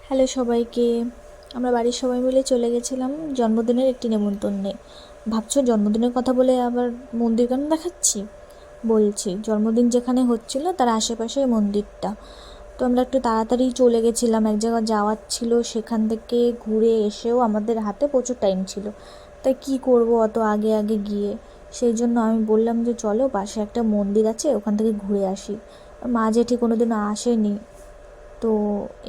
Hello সবাইকে। আমরা বাড়ির সবাই মিলে চলে গেছিলাম জন্মদিনের একটি নেমন্তন্নে। ভাবছো জন্মদিনের কথা বলে আবার মন্দির কেন দেখাচ্ছি? বলছি, জন্মদিন যেখানে হচ্ছিল তার আশেপাশে মন্দিরটা। তো আমরা একটু তাড়াতাড়ি চলে গেছিলাম, এক জায়গায় যাওয়ার ছিল, সেখান থেকে ঘুরে এসেও আমাদের হাতে প্রচুর টাইম ছিল। তাই কি করব অত আগে আগে গিয়ে, সেই জন্য আমি বললাম যে চলো পাশে একটা মন্দির আছে, ওখান থেকে ঘুরে আসি। মা জেঠি কোনোদিনও আসেনি, তো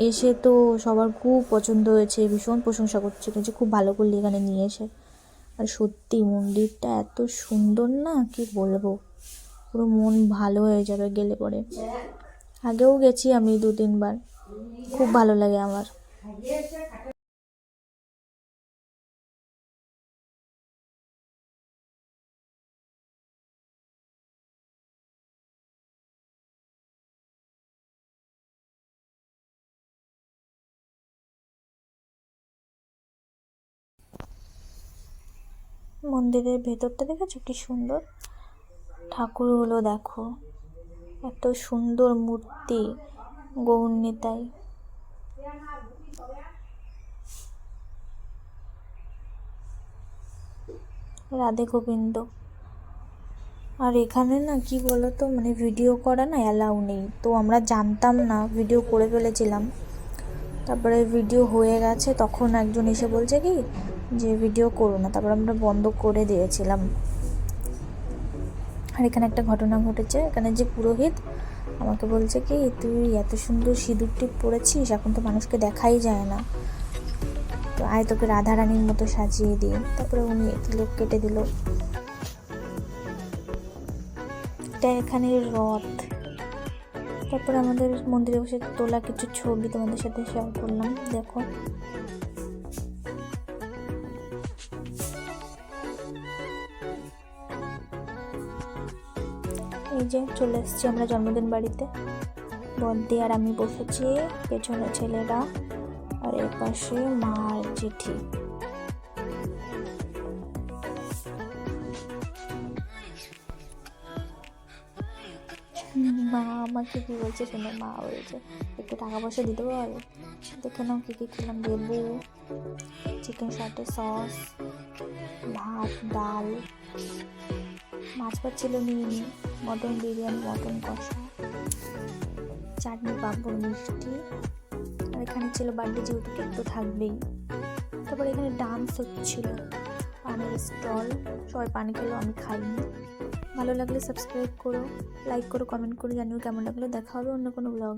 এসে তো সবার খুব পছন্দ হয়েছে, ভীষণ প্রশংসা করছিল যে খুব ভালো করলি এখানে নিয়ে এসে। আর সত্যি মন্দিরটা এত সুন্দর না, কি বলবো, পুরো মন ভালো হয়ে যাবে গেলে পরে। আগেও গেছি আমি 2-3 বার, খুব ভালো লাগে আমার। মন্দিরের ভেতরটা দেখেছো কি সুন্দর, ঠাকুরগুলো দেখো, এত সুন্দর মূর্তি, গৌর নিতাই। রাধে গোবিন্দ। আর এখানে না কি বলতো, মানে ভিডিও করা না অ্যালাউ নেই, তো আমরা জানতাম না, ভিডিও করে ফেলেছিলাম। তারপরে ভিডিও হয়ে গেছে, তখন একজন এসে বলছে কি যে ভিডিও করো না, তারপর আমরা বন্ধ করে দিয়েছিলাম। আর এখানে একটা ঘটনা ঘটেছে, এখানে যে পুরোহিত আমাকে বলছে কি, তুই এত সুন্দর সিঁদুর টিপ পরেছিস, এখন তো মানুষকে দেখাই যায় না, তো আয় তোকে রাধারানীর মতো সাজিয়ে দিই। তারপরে উনি তিলক কেটে দিল। এটা এখানে রথ। তারপর আমাদের মন্দিরে বসে তোলা কিছু ছবি তোমাদের সাথে শেয়ার করলাম, দেখো। এই যে চলে এসেছি আমরা জন্মদিন বাড়িতে, বদ্দি আর আমি বসেছি, পেছনে ছেলেরা, আর এর পাশে মা আর জেঠি। মা আমাকে কি বলছে শোনো, মা বলছে একটু টাকা পয়সা দিতে বল। দেখে নাও কী কী খেলাম, লেবু, চিকেন সাথে সস, ভাত, ডাল, মাছ ভাত ছিল নিয়ে, মটন বিরিয়ানি, মটন কষা, চাটনি, পাঁপড়, মিষ্টি। আর এখানে ছিল বার্থডে, যেহেতু কেক তো থাকবেই। তারপর এখানে ডান্স হচ্ছিল, পানের স্টল, সবাই পানি খেলো, আমি খাইনি। ভালো লাগলে সাবস্ক্রাইব করো, লাইক করো, কমেন্ট করে জানিও কেমন লাগলো। দেখা হবে অন্য কোনো ব্লগে।